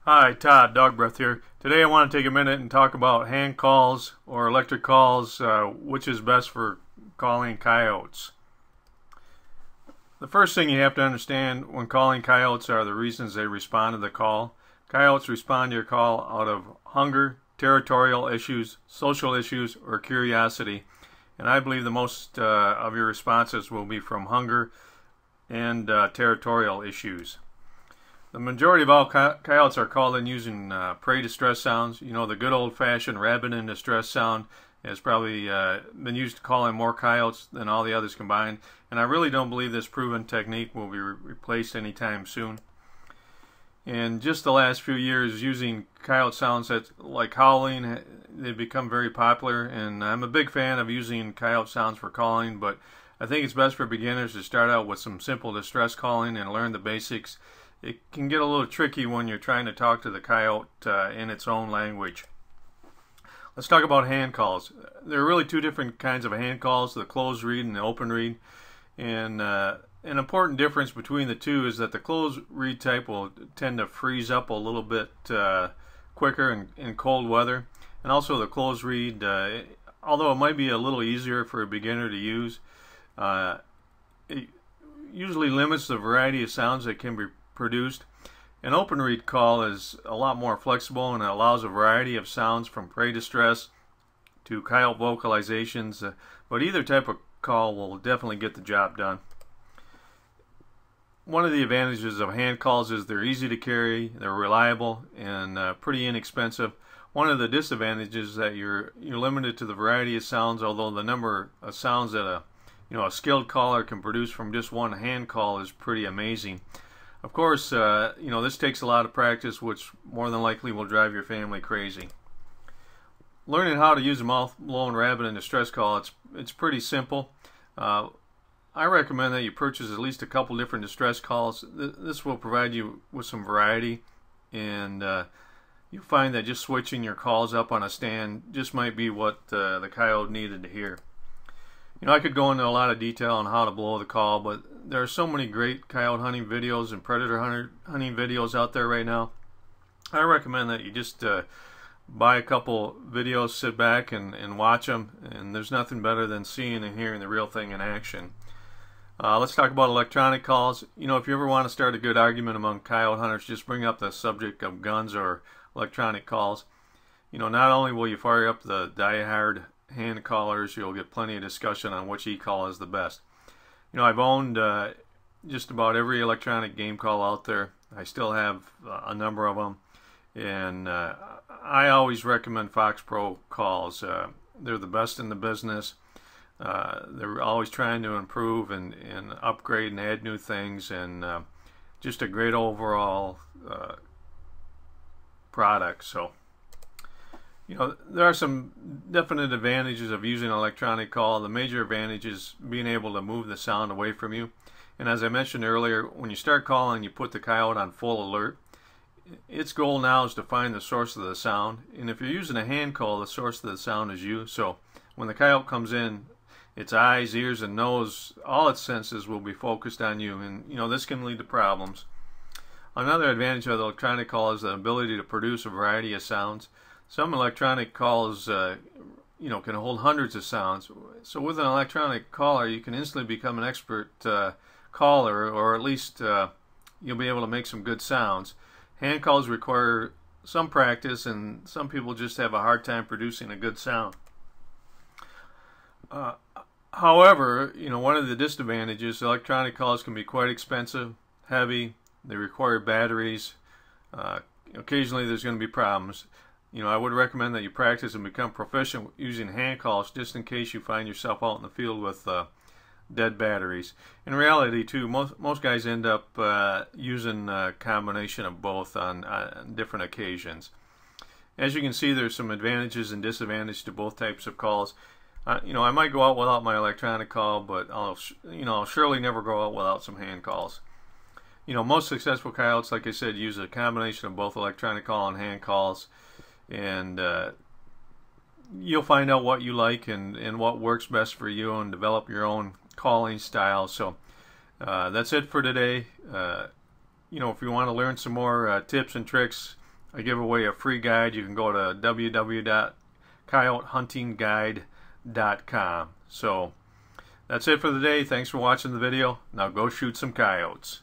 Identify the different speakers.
Speaker 1: Hi, Todd, Dog Breath here. Today I want to take a minute and talk about hand calls or electric calls, which is best for calling coyotes. The first thing you have to understand when calling coyotes are the reasons they respond to the call. Coyotes respond to your call out of hunger, territorial issues, social issues, or curiosity. And I believe the most of your responses will be from hunger and territorial issues. The majority of all coyotes are called in using prey distress sounds. You know, the good old-fashioned rabbit in distress sound has probably been used to call in more coyotes than all the others combined. And I really don't believe this proven technique will be replaced anytime soon. In just the last few years, using coyote sounds like howling, they've become very popular. And I'm a big fan of using coyote sounds for calling, but I think it's best for beginners to start out with some simple distress calling and learn the basics. It can get a little tricky when you're trying to talk to the coyote in its own language. Let's talk about hand calls. There are really two different kinds of hand calls, the closed reed and the open reed. And an important difference between the two is that the closed reed type will tend to freeze up a little bit quicker in cold weather. And also the closed reed, although it might be a little easier for a beginner to use, it usually limits the variety of sounds that can be produced. An open reed call is a lot more flexible and it allows a variety of sounds from prey distress to coyote vocalizations, but either type of call will definitely get the job done. One of the advantages of hand calls is they're easy to carry, they're reliable, and pretty inexpensive. One of the disadvantages is that you're limited to the variety of sounds, although the number of sounds that a skilled caller can produce from just one hand call is pretty amazing. Of course, this takes a lot of practice, which more than likely will drive your family crazy. Learning how to use a mouth-blown rabbit in distress call, it's pretty simple. I recommend that you purchase at least a couple different distress calls. This will provide you with some variety, and you'll find that just switching your calls up on a stand just might be what the coyote needed to hear. I could go into a lot of detail on how to blow the call, but there are so many great coyote hunting videos and predator hunting videos out there right now. I recommend that you just buy a couple videos, sit back and watch them, and there's nothing better than seeing and hearing the real thing in action. Let's talk about electronic calls. If you ever want to start a good argument among coyote hunters, just bring up the subject of guns or electronic calls. Not only will you fire up the die-hard hand callers, you'll get plenty of discussion on which e-call is the best. I've owned just about every electronic game call out there. I still have a number of them, and I always recommend Fox Pro calls. They're the best in the business. They're always trying to improve and upgrade and add new things, and just a great overall product. So there are some definite advantages of using an electronic call. The major advantage is being able to move the sound away from you. And as I mentioned earlier, when you start calling, you put the coyote on full alert. Its goal now is to find the source of the sound. And if you're using a hand call, the source of the sound is you. So when the coyote comes in, its eyes, ears, and nose, all its senses will be focused on you. And this can lead to problems. Another advantage of the electronic call is the ability to produce a variety of sounds. Some electronic calls, can hold hundreds of sounds. So with an electronic caller, you can instantly become an expert caller, or at least you'll be able to make some good sounds. Hand calls require some practice, and some people just have a hard time producing a good sound. However, one of the disadvantages, electronic calls can be quite expensive, heavy, they require batteries. Occasionally there's going to be problems. I would recommend that you practice and become proficient using hand calls just in case you find yourself out in the field with dead batteries. In reality, too, most guys end up using a combination of both on different occasions. As you can see, there's some advantages and disadvantages to both types of calls. I might go out without my electronic call, but I'll surely never go out without some hand calls. Most successful coyotes, like I said, use a combination of both electronic call and hand calls. And you'll find out what you like and what works best for you, and develop your own calling style. So that's it for today. If you want to learn some more tips and tricks I give away a free guide. You can go to www.coyotehuntingguide.com. So that's it for the day. Thanks for watching the video. Now go shoot some coyotes.